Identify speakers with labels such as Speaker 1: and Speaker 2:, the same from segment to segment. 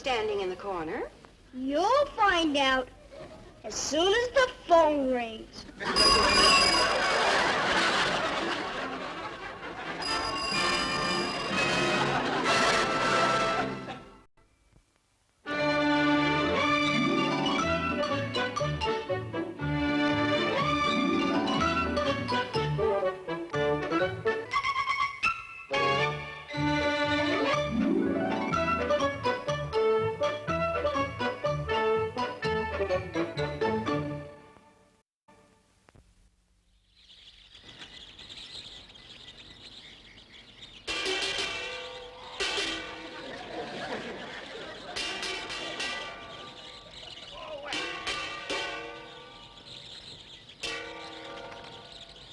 Speaker 1: standing in the corner?
Speaker 2: You'll find out as soon as the phone rings.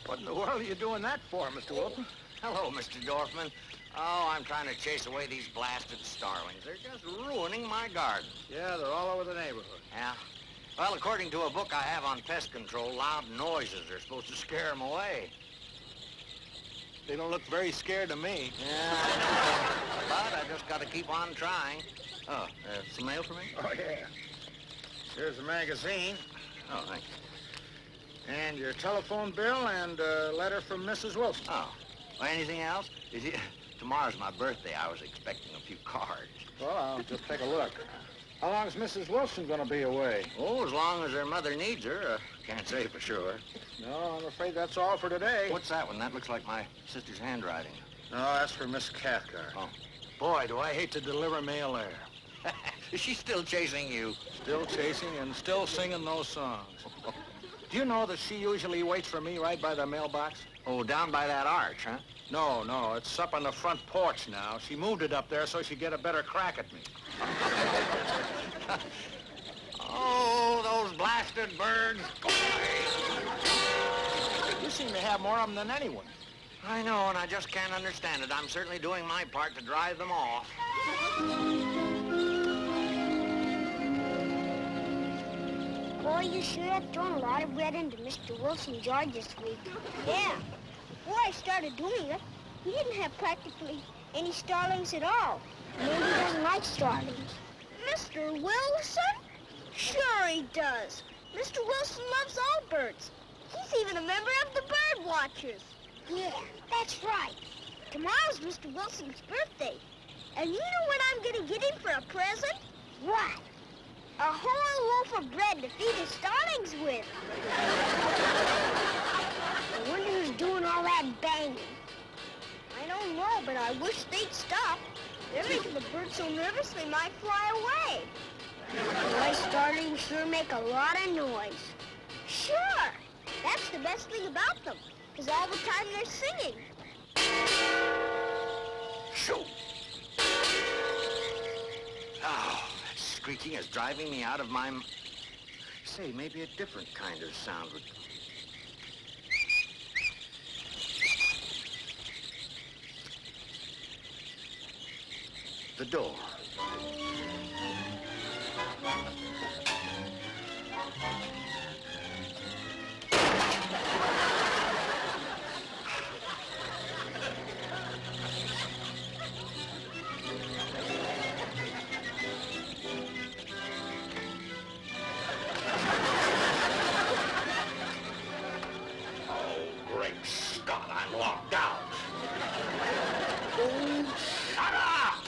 Speaker 3: What in the world are you doing that for, Mr. Wilson?
Speaker 4: Hello, Mr. Dorfman. Oh, I'm trying to chase away these blasted starlings. They're just ruining my garden.
Speaker 3: Yeah, they're all over the neighborhood.
Speaker 4: Yeah? Well, according to a book I have on pest control, loud noises are supposed to scare them away.
Speaker 3: They don't look very scared to me.
Speaker 4: Yeah, I know. But I just got to keep on trying. Oh, some mail for me?
Speaker 3: Oh, yeah. Here's a magazine.
Speaker 4: Oh, thanks.
Speaker 3: And your telephone bill and a letter from Mrs. Wilson.
Speaker 4: Oh. Well, anything else? Tomorrow's my birthday. I was expecting a few cards.
Speaker 3: Well, I'll just take a look. How long is Mrs. Wilson going to be away?
Speaker 4: Oh, as long as her mother needs her. Can't say for sure.
Speaker 3: No, I'm afraid that's all for today.
Speaker 4: What's that one? That looks like my sister's handwriting.
Speaker 3: No, that's for Miss Cathcart.
Speaker 4: Oh.
Speaker 3: Boy, do I hate to deliver mail there.
Speaker 4: Is she still chasing you?
Speaker 3: Still chasing and still singing those songs. Do you know that she usually waits for me right by the mailbox?
Speaker 4: Oh, down by that arch, huh?
Speaker 3: No, it's up on the front porch now. She moved it up there so she'd get a better crack at me.
Speaker 4: Oh, those blasted birds.
Speaker 3: You seem to have more of them than anyone.
Speaker 4: I know, and I just can't understand it. I'm certainly doing my part to drive them off.
Speaker 2: Boy, you sure have thrown a lot of bread into Mr. Wilson's yard this week. Yeah. Before I started doing it, he didn't have practically any starlings at all. Maybe he doesn't like starlings. Mr. Wilson? Sure he does. Mr. Wilson loves all birds. He's even a member of the bird watchers. Yeah, that's right. Tomorrow's Mr. Wilson's birthday. And you know what I'm gonna get him for a present? What? A whole loaf of bread to feed his starlings with. I wonder who's doing all that banging. I don't know, but I wish they'd stop. They're making the birds so nervous they might fly away. Boy, starlings sure make a lot of noise. Sure. That's the best thing about them, because all the time they're singing.
Speaker 4: Shoo! Oh, that screeching is driving me out of my... Say, maybe a different kind of sound would... The door. Scott, I'm locked out. Shut up!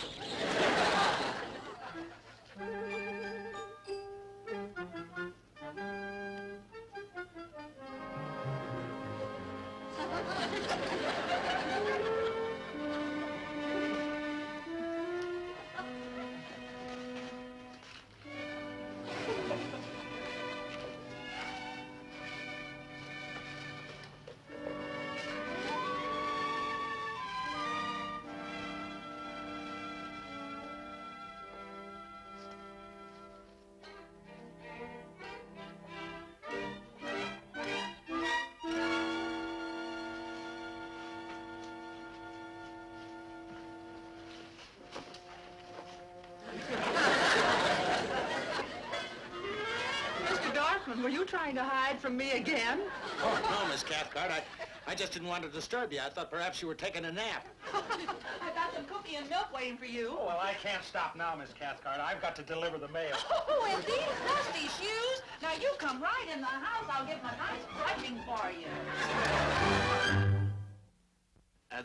Speaker 1: Were you trying to hide from me again?
Speaker 3: Oh, no, Miss Cathcart. I just didn't want to disturb you. I thought perhaps you were taking a nap.
Speaker 1: I got some cookie and milk waiting for you.
Speaker 5: Oh, well, I can't stop now, Miss Cathcart. I've got to deliver the mail.
Speaker 1: Oh, and these dusty shoes. Now, you come right in the house. I'll give them a nice brushing for you.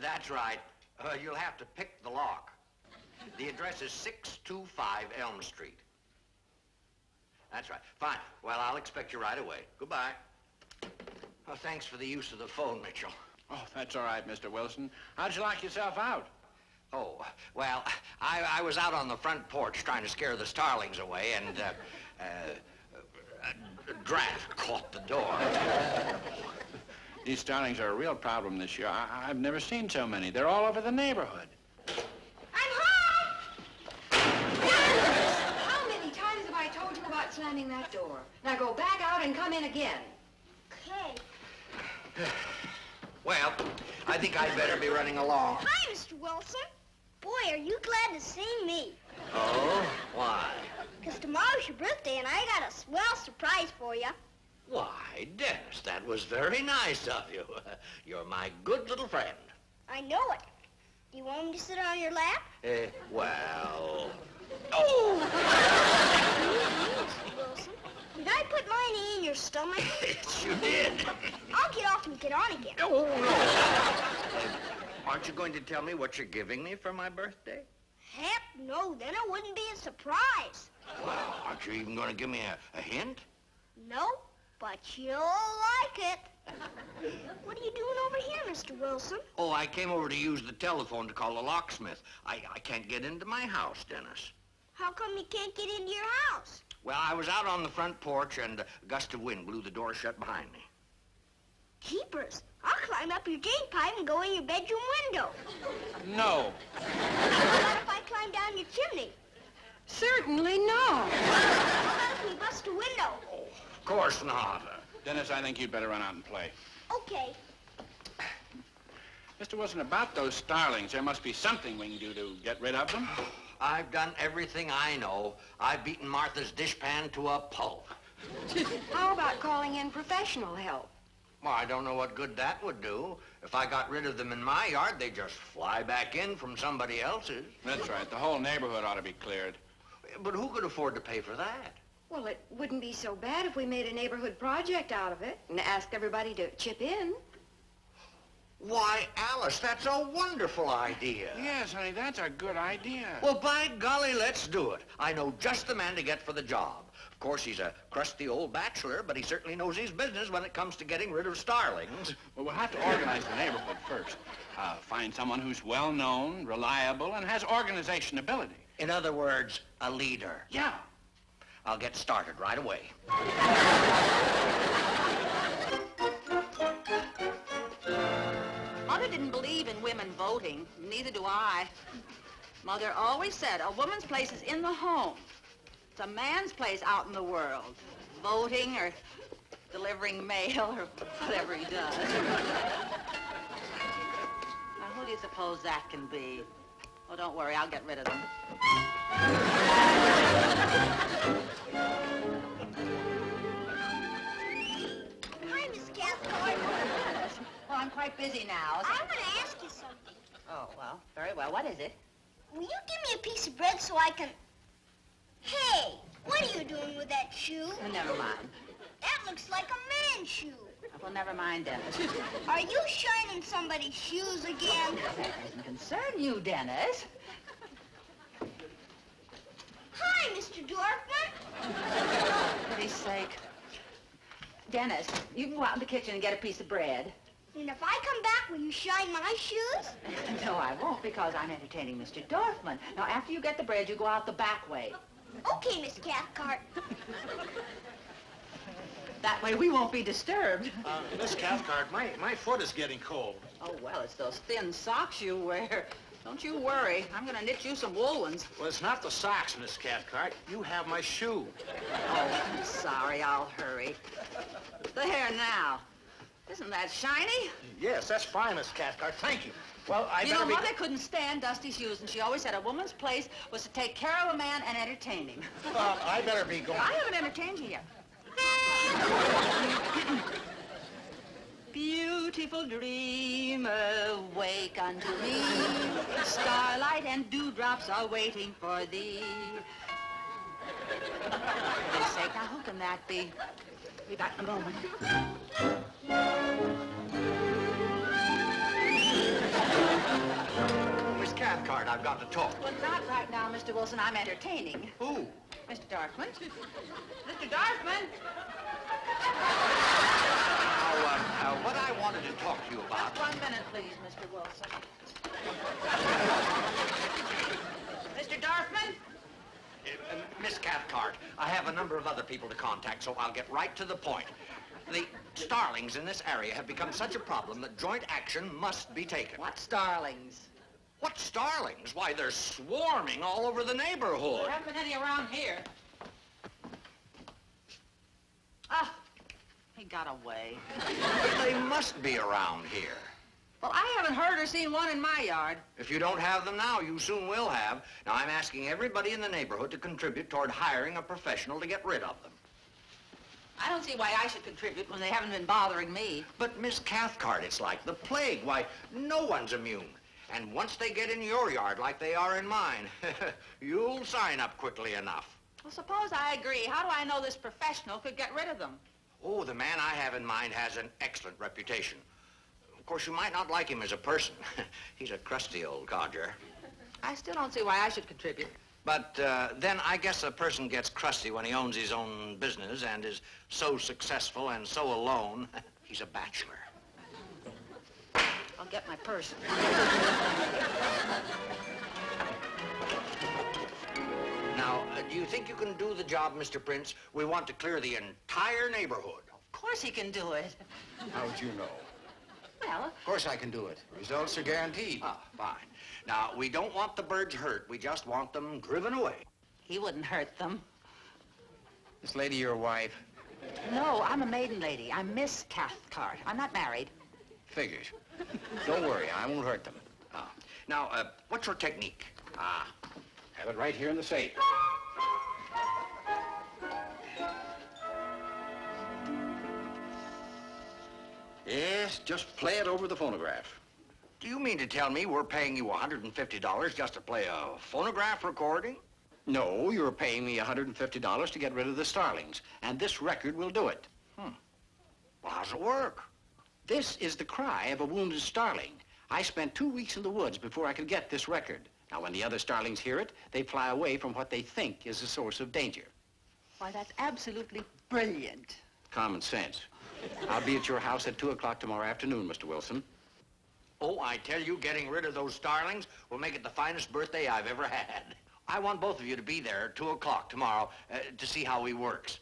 Speaker 4: That's right. You'll have to pick the lock. The address is 625 Elm Street. That's right. Fine. Well, I'll expect you right away. Goodbye. Well, thanks for the use of the phone, Mitchell.
Speaker 5: Oh, that's all right, Mr. Wilson. How'd you lock yourself out?
Speaker 4: Oh, well, I was out on the front porch trying to scare the Starlings away, and a draft caught the door.
Speaker 5: These Starlings are a real problem this year. I've never seen so many. They're all over the neighborhood.
Speaker 2: I'm home!
Speaker 6: How many times have I told you about slamming that door? Now go back out and come in again.
Speaker 2: Okay.
Speaker 4: Well, I think I'd better be running along.
Speaker 2: Hi, Mr. Wilson. Boy, are you glad to see me.
Speaker 4: Oh? Why?
Speaker 2: Because tomorrow's your birthday, and I got a swell surprise for you.
Speaker 4: Why, Dennis, that was very nice of you. You're my good little friend.
Speaker 2: I know it. Do you want me to sit on your lap?
Speaker 4: Well...
Speaker 2: Oh! Mr. Wilson, did I put my knee in your stomach?
Speaker 4: Yes, you did.
Speaker 2: I'll get off and get on again.
Speaker 4: Oh, no. Aren't you going to tell me what you're giving me for my birthday?
Speaker 2: Heck no, then it wouldn't be a surprise.
Speaker 4: Well, aren't you even going to give me a hint?
Speaker 2: No, but you'll like it. What are you doing over here, Mr. Wilson?
Speaker 4: Oh, I came over to use the telephone to call a locksmith. I can't get into my house, Dennis.
Speaker 2: How come you can't get into your house?
Speaker 4: Well, I was out on the front porch and a gust of wind blew the door shut behind me.
Speaker 2: Keepers, I'll climb up your drain pipe and go in your bedroom window.
Speaker 5: No.
Speaker 2: How about if I climb down your chimney?
Speaker 6: Certainly no.
Speaker 2: How about if we bust a window?
Speaker 4: Oh, of course not.
Speaker 5: Dennis, I think you'd better run out and play.
Speaker 2: Okay.
Speaker 5: Mr. Wilson, about those Starlings, there must be something we can do to get rid of them.
Speaker 4: I've done everything I know. I've beaten Martha's dishpan to a pulp.
Speaker 6: How about calling in professional help?
Speaker 4: Well, I don't know what good that would do. If I got rid of them in my yard, they'd just fly back in from somebody else's.
Speaker 5: That's right. The whole neighborhood ought to be cleared.
Speaker 4: But who could afford to pay for that?
Speaker 6: Well, it wouldn't be so bad if we made a neighborhood project out of it and asked everybody to chip in.
Speaker 4: Why, Alice, that's a wonderful idea.
Speaker 5: Yes, honey, that's a good idea.
Speaker 4: Well, by golly, let's do it. I know just the man to get for the job. Of course, he's a crusty old bachelor, but he certainly knows his business when it comes to getting rid of Starlings.
Speaker 5: Well, we'll have to organize the neighborhood first. Find someone who's well-known, reliable, and has organization ability.
Speaker 4: In other words, a leader.
Speaker 5: Yeah.
Speaker 4: I'll get started right away.
Speaker 1: Mother didn't believe in women voting. Neither do I. Mother always said a woman's place is in the home. It's a man's place out in the world. Voting or delivering mail or whatever he does. Now, who do you suppose that can be? Oh, don't worry, I'll get rid of them.
Speaker 2: Hi, Miss Cathcart.
Speaker 1: Well, I'm quite busy now.
Speaker 2: I want to ask you something.
Speaker 1: Oh, well, very well. What is it?
Speaker 2: Will you give me a piece of bread so I can... Hey, what are you doing with that shoe?
Speaker 1: Oh, never mind.
Speaker 2: That looks like a man's shoe.
Speaker 1: Well, never mind, Dennis.
Speaker 2: Are you shining somebody's shoes again?
Speaker 1: That doesn't concern you, Dennis.
Speaker 2: Hi, Mr. Dorfman.
Speaker 1: For pity's sake. Dennis, you can go out in the kitchen and get a piece of bread.
Speaker 2: And if I come back, will you shine my shoes?
Speaker 1: No, I won't, because I'm entertaining Mr. Dorfman. Now, after you get the bread, you go out the back way.
Speaker 2: Okay, Miss Cathcart.
Speaker 1: That way we won't be disturbed.
Speaker 3: Miss Cathcart, my foot is getting cold.
Speaker 1: Oh, well, it's those thin socks you wear. Don't you worry. I'm going to knit you some wool ones.
Speaker 3: Well, it's not the socks, Miss Cathcart. You have my shoe.
Speaker 1: Oh, I'm sorry. I'll hurry. There now. Isn't that shiny?
Speaker 3: Yes, that's fine, Miss Cathcart. Thank you. Well, I
Speaker 1: You
Speaker 3: better
Speaker 1: know,
Speaker 3: be...
Speaker 1: Mother couldn't stand dusty shoes, and she always said a woman's place was to take care of a man and entertain him.
Speaker 3: Well, I better be going.
Speaker 1: I haven't entertained you yet. beautiful dream, awake unto me. Starlight and dewdrops are waiting for thee. For goodness sake, now who can that be? Be back in a moment.
Speaker 4: Miss Cathcart, I've got to talk.
Speaker 1: Well, not right now, Mr. Wilson. I'm entertaining.
Speaker 4: Who?
Speaker 1: Mr. Darkman. Mr. Darkman!
Speaker 4: Now, what I wanted to talk to you about...
Speaker 1: Just 1 minute, please, Mr. Wilson. Mr. Darkman?
Speaker 4: Miss Cathcart, I have a number of other people to contact, so I'll get right to the point. The Starlings in this area have become such a problem that joint action must be taken.
Speaker 1: What Starlings?
Speaker 4: What Starlings? Why, they're swarming all over the neighborhood.
Speaker 1: There haven't been any around here. Ah, he got away.
Speaker 4: But they must be around here.
Speaker 1: Well, I haven't heard or seen one in my yard.
Speaker 4: If you don't have them now, you soon will have. Now, I'm asking everybody in the neighborhood to contribute toward hiring a professional to get rid of them.
Speaker 1: I don't see why I should contribute when they haven't been bothering me.
Speaker 4: But, Miss Cathcart, it's like the plague. Why, no one's immune. And once they get in your yard like they are in mine, you'll sign up quickly enough.
Speaker 1: Well, suppose I agree. How do I know this professional could get rid of them?
Speaker 4: Oh, the man I have in mind has an excellent reputation. Of course, you might not like him as a person. He's a crusty old codger.
Speaker 1: I still don't see why I should contribute.
Speaker 4: But then I guess a person gets crusty when he owns his own business and is so successful and so alone. He's a bachelor.
Speaker 1: I'll get my purse.
Speaker 4: Now, do you think you can do the job, Mr. Prince? We want to clear the entire neighborhood.
Speaker 1: Of course he can do it.
Speaker 3: How would you know?
Speaker 1: Well,
Speaker 3: Of course I can do it. Results are guaranteed.
Speaker 4: Ah, fine. Now, we don't want the birds hurt. We just want them driven away.
Speaker 1: he wouldn't hurt them.
Speaker 3: This lady your wife?
Speaker 1: No, I'm a maiden lady. I'm Miss Cathcart. I'm not married.
Speaker 3: Figures. Don't worry, I won't hurt them.
Speaker 4: Ah. Now, what's your technique?
Speaker 3: Ah, have it right here in the safe. Yes, just play it over the phonograph.
Speaker 4: Do you mean to tell me we're paying you $150 just to play a phonograph recording?
Speaker 3: No, you're paying me $150 to get rid of the Starlings, and this record will do it.
Speaker 4: Well, how's it work?
Speaker 3: This is the cry of a wounded starling. I spent 2 weeks in the woods before I could get this record. Now, when the other starlings hear it, they fly away from what they think is a source of danger.
Speaker 1: Why, that's absolutely brilliant.
Speaker 3: Common sense. I'll be at your house at 2 o'clock tomorrow afternoon, Mr. Wilson.
Speaker 4: Oh, I tell you, getting rid of those Starlings will make it the finest birthday I've ever had. I want both of you to be there at 2 o'clock tomorrow to see how he works.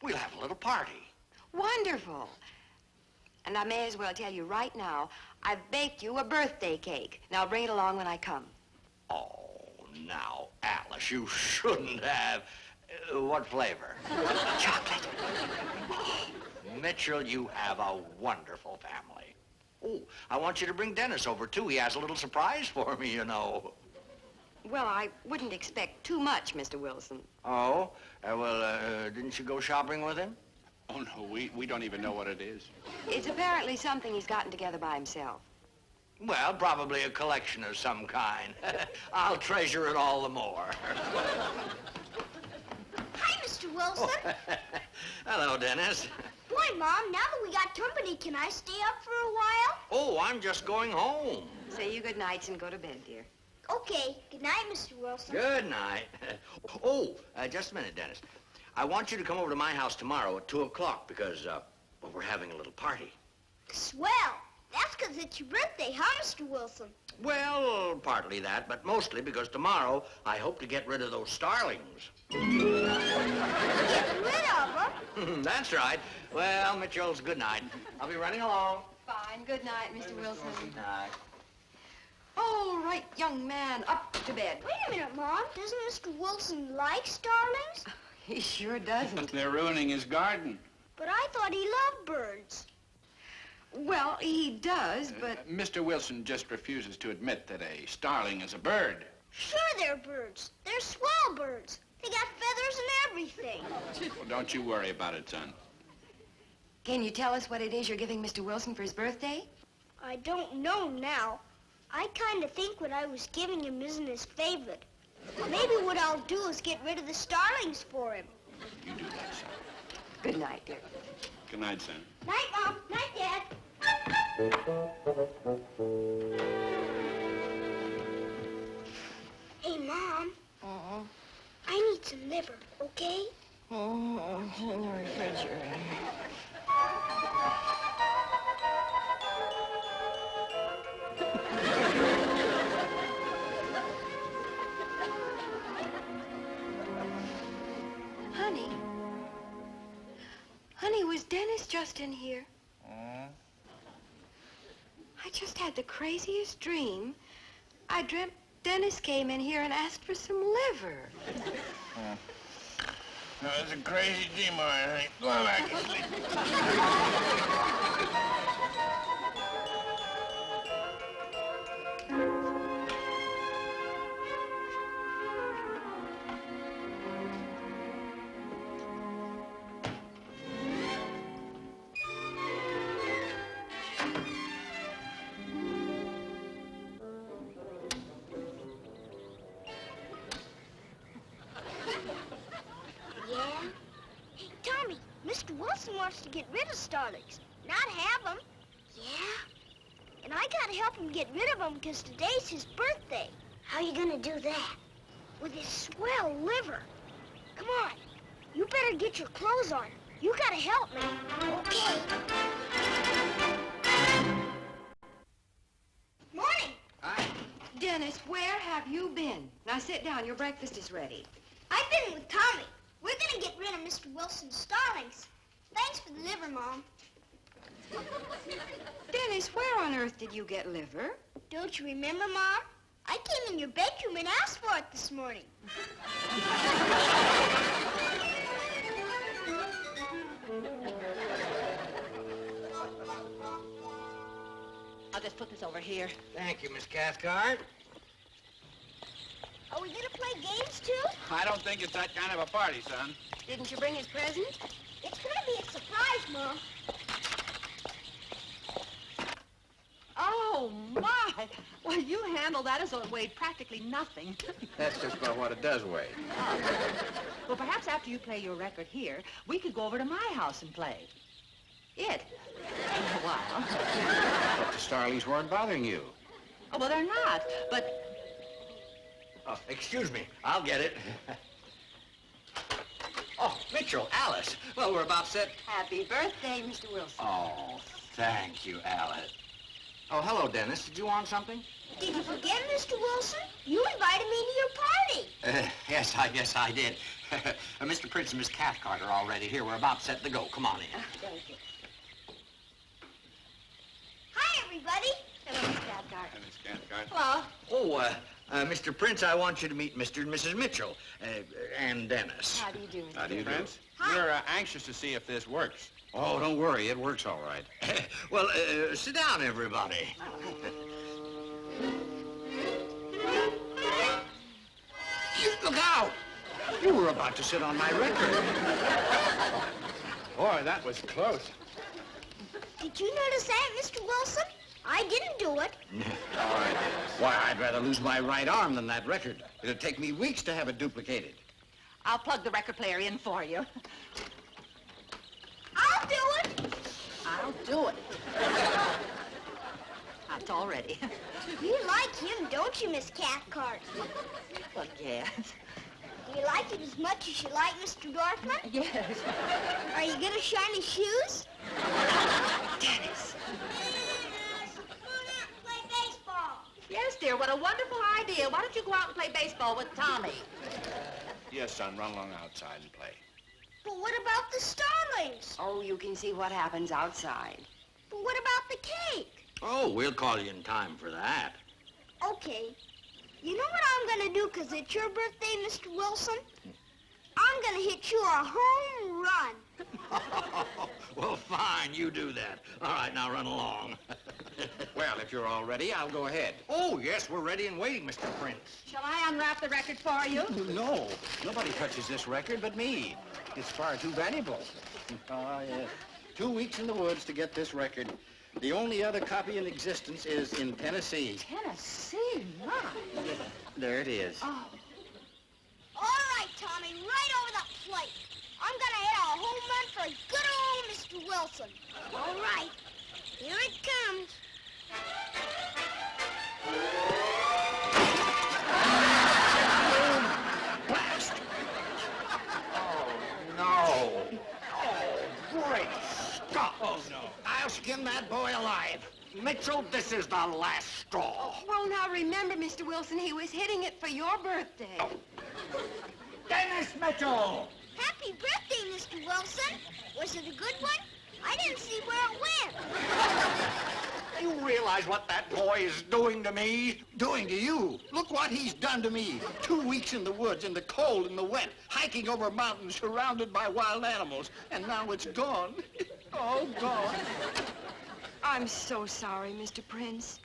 Speaker 4: We'll have a little party.
Speaker 6: Wonderful. And I may as well tell you right now, I've baked you a birthday cake. Now bring it along when I come.
Speaker 4: Oh, now, Alice, you shouldn't have. What flavor?
Speaker 6: Chocolate.
Speaker 4: Oh, Mitchell, you have a wonderful family. Oh, I want you to bring Dennis over, too. He has a little surprise for me, you know.
Speaker 6: Well, I wouldn't expect too much, Mr. Wilson.
Speaker 4: Oh? Didn't you go shopping with him?
Speaker 5: Oh, no, we don't even know what it is.
Speaker 6: It's apparently something he's gotten together by himself.
Speaker 4: Well, probably a collection of some kind. I'll treasure it all the more.
Speaker 2: Hi, Mr. Wilson.
Speaker 4: Hello, Dennis.
Speaker 2: Boy, Mom, now that we got company, can I stay up for a while?
Speaker 4: Oh, I'm just going home.
Speaker 6: Say your good nights and go to bed, dear.
Speaker 2: Okay. Good night, Mr. Wilson.
Speaker 4: Good night. Just a minute, Dennis. I want you to come over to my house tomorrow at 2 o'clock because, we're having a little party.
Speaker 2: Swell. That's 'cause it's your birthday, huh, Mr. Wilson?
Speaker 4: Well, partly that, but mostly because tomorrow I hope to get rid of those Starlings.
Speaker 2: Get rid of them?
Speaker 4: That's right. Well, Mitchell's good night. I'll be running along.
Speaker 6: Fine. Good night, Mr. Wilson.
Speaker 4: Good night.
Speaker 6: All right, young man, up to bed.
Speaker 2: Wait a minute, Mom. Doesn't Mr. Wilson like starlings?
Speaker 6: He sure doesn't.
Speaker 5: They're ruining his garden.
Speaker 2: But I thought he loved birds.
Speaker 6: Well, he does, but...
Speaker 5: Mr. Wilson just refuses to admit that a starling is a bird.
Speaker 2: Sure they're birds. They're swell birds. They got feathers and everything.
Speaker 5: Well, don't you worry about it, son.
Speaker 6: Can you tell us what it is you're giving Mr. Wilson for his birthday?
Speaker 2: I don't know now. I kind of think what I was giving him isn't his favorite. Maybe what I'll do is get rid of the Starlings for him.
Speaker 5: You do that, son.
Speaker 6: Good night, dear.
Speaker 5: Good night, son.
Speaker 2: Night, Mom. Night, Dad. Hey, Mom. I need some liver, okay?
Speaker 6: Oh, in the refrigerator. Honey. Honey, was Dennis just in here? I just had the craziest dream. I dreamt Dennis came in here and asked for some liver.
Speaker 5: No, it's a crazy dream, all right, honey. Go back to sleep.
Speaker 2: Mr. Wilson wants to get rid of Starlings, not have them. Yeah? And I gotta help him get rid of them because today's his birthday. How you gonna do that? With his swell liver. Come on, you better get your clothes on. You gotta help me. Okay. Morning.
Speaker 4: Hi.
Speaker 6: Dennis, where have you been? Now sit down, your breakfast is ready.
Speaker 2: I've been with Tommy. We're gonna get rid of Mr. Wilson's Starlings. Thanks for the liver, Mom.
Speaker 6: Dennis, where on earth did you get liver?
Speaker 2: Don't you remember, Mom? I came in your bedroom and asked for it this morning.
Speaker 1: I'll just put this over here.
Speaker 4: Thank you, Miss Cathcart.
Speaker 2: Are we gonna play games, too?
Speaker 5: I don't think it's that kind of a party, son.
Speaker 6: Didn't you bring his present?
Speaker 2: It's gonna be a surprise, Mom.
Speaker 1: Oh, my. Well, you handled that as though it weighed practically nothing.
Speaker 3: That's just about what it does weigh.
Speaker 1: Well, perhaps after you play your record here, we could go over to my house and play. It. In a while.
Speaker 3: But the Starlings weren't bothering you.
Speaker 1: Oh, well, they're not, but...
Speaker 4: Oh, excuse me. I'll get it. Oh, Mitchell, Alice. Well, we're about set.
Speaker 6: Happy birthday, Mr. Wilson.
Speaker 4: Oh, thank you, Alice. Oh, hello, Dennis. Did you want something?
Speaker 2: Did you forget, Mr. Wilson? You invited me to your party.
Speaker 4: Yes, I guess I did. Mr. Prince and Miss Cathcart are already here. We're about set to go. Come on in.
Speaker 6: Thank you.
Speaker 2: Hi, everybody.
Speaker 6: Hello, Miss Cathcart.
Speaker 5: Miss Cathcart.
Speaker 1: Hello.
Speaker 4: Oh, Mr. Prince, I want you to meet Mr. and Mrs. Mitchell, and Dennis.
Speaker 6: How do you do, Mr.
Speaker 3: How do you do?
Speaker 5: Friends, we're anxious to see if this works.
Speaker 3: Oh, don't worry. It works all right.
Speaker 4: Well, sit down, everybody.
Speaker 3: Look out! You were about to sit on my record.
Speaker 5: Boy, that was close.
Speaker 2: Did you notice that, Mr. Wilson? I didn't do it.
Speaker 3: All right. Why, I'd rather lose my right arm than that record. It'd take me weeks to have it duplicated.
Speaker 1: I'll plug the record player in for you.
Speaker 2: I'll do it.
Speaker 1: I'll do it. It's all ready.
Speaker 2: You like him, don't you, Miss Cathcart?
Speaker 1: Well, yes.
Speaker 2: Do you like him as much as you like Mr. Dorfman?
Speaker 1: Yes.
Speaker 2: Are you gonna shine his shoes?
Speaker 6: Dennis.
Speaker 2: Play baseball.
Speaker 1: Yes, dear. What a wonderful idea. Why don't you go out and play baseball with Tommy?
Speaker 5: Yes, son, run along outside and play.
Speaker 2: But what about the Starlings?
Speaker 6: Oh, you can see what happens outside.
Speaker 2: But what about the cake?
Speaker 4: Oh, we'll call you in time for that.
Speaker 2: Okay. You know what I'm gonna do 'cause it's your birthday, Mr. Wilson? I'm gonna hit you a home run.
Speaker 4: Well, fine, you do that. All right, now run along.
Speaker 3: Well, if you're all ready, I'll go ahead.
Speaker 4: Oh, yes, we're ready and waiting, Mr. Prince.
Speaker 1: Shall I unwrap the record for you?
Speaker 3: No, nobody touches this record but me. It's far too valuable. Oh, yes. 2 weeks in the woods to get this record. The only other copy in existence is in Tennessee.
Speaker 1: Tennessee, my.
Speaker 3: There it is.
Speaker 1: Oh.
Speaker 2: All right, Tommy, right over the plate. I'm gonna hit a home run for good old Mr. Wilson. All right, here it comes.
Speaker 4: Blast! Oh, no. Oh, great Scott.
Speaker 5: Oh, no.
Speaker 4: I'll skin that boy alive. Mitchell, this is the last straw.
Speaker 6: Well, now remember, Mr. Wilson, he was hitting it for your birthday.
Speaker 4: Oh. Dennis Mitchell!
Speaker 2: Happy birthday, Mr. Wilson. Was it a good one? I didn't see where it went.
Speaker 4: You realize what that boy is doing to me?
Speaker 3: Doing to you? Look what he's done to me. 2 weeks in the woods, in the cold and the wet, hiking over mountains surrounded by wild animals, and now it's gone. All gone.
Speaker 6: I'm so sorry, Mr. Prince.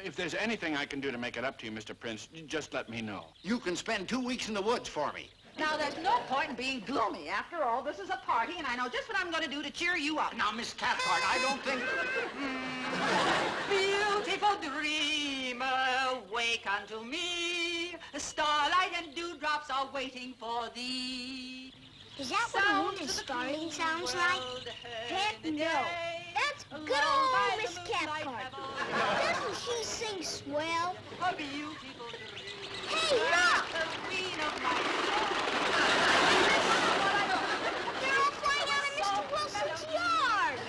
Speaker 5: If there's anything I can do to make it up to you, Mr. Prince, just let me know.
Speaker 3: You can spend 2 weeks in the woods for me.
Speaker 1: Now, there's no point in being gloomy. After all, this is a party, and I know just what I'm going to do to cheer you up.
Speaker 4: Now, Miss Cathcart, I don't think...
Speaker 1: Beautiful dreamer, wake unto me. The starlight and dewdrops are waiting for thee.
Speaker 2: Is that what a starling sounds like? Heck no. That's good old Miss Cathcart. Doesn't she sing swell?
Speaker 1: A beautiful dream.
Speaker 2: Hey, look!
Speaker 1: The queen of my
Speaker 2: They're all flying out of Mr. Wilson's yard.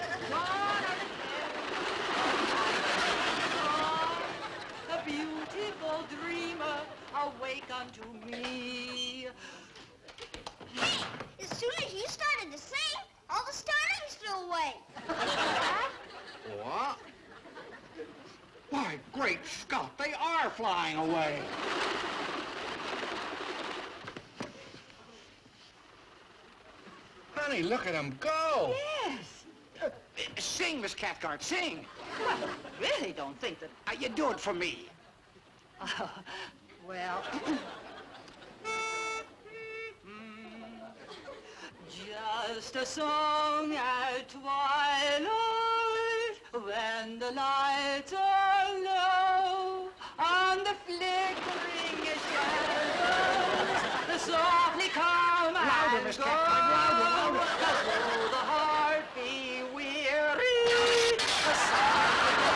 Speaker 1: A beautiful dreamer, awake unto me.
Speaker 2: Hey, as soon as you started to sing, all the starlings flew away.
Speaker 4: What? Why, great Scott, they are flying away.
Speaker 5: Honey, look at them go.
Speaker 1: Yes.
Speaker 3: Sing, Miss Cathcart, sing.
Speaker 1: Well, I really don't think that...
Speaker 3: You do it for me.
Speaker 1: Well... Just a song at twilight, when the lights are low, on the flickering shadows, softly come
Speaker 3: Louder,
Speaker 1: and
Speaker 3: Miss
Speaker 1: go.
Speaker 3: Cathcart, louder, louder.
Speaker 1: Though the heart be weary, softly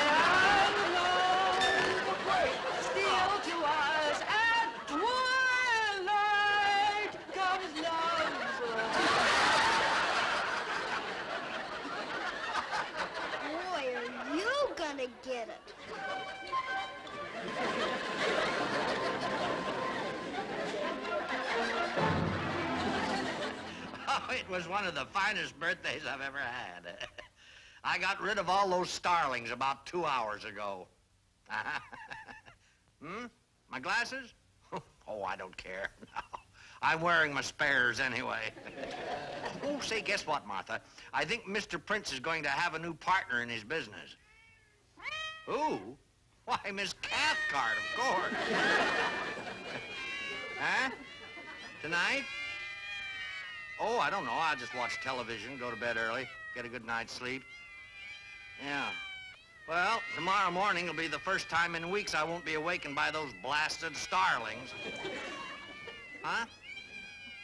Speaker 1: and low, still to us at twilight comes love's
Speaker 2: Boy, are you gonna get it.
Speaker 4: Oh, it was one of the finest birthdays I've ever had. I got rid of all those starlings about 2 hours ago. My glasses? Oh, I don't care. No. I'm wearing my spares anyway. Oh, say, guess what, Martha? I think Mr. Prince is going to have a new partner in his business. Who? Why, Miss Cathcart, of course. Huh? Tonight? Oh, I don't know. I'll just watch television, go to bed early, get a good night's sleep. Yeah. Well, tomorrow morning will be the first time in weeks I won't be awakened by those blasted starlings. Huh?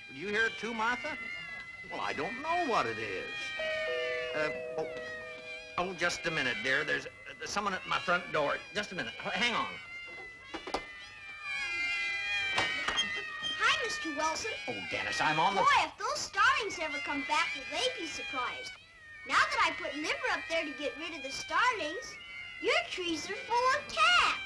Speaker 4: Did you hear it too, Martha? Well, I don't know what it is. Oh, just a minute, dear. There's someone at my front door. Just a minute. Hang on.
Speaker 2: Hi, Mr. Wilson.
Speaker 4: Oh, Dennis, I'm on the...
Speaker 2: Boy, if those starlings ever come back, will they be surprised. Now that I put liver up there to get rid of the starlings, your trees are full of cats.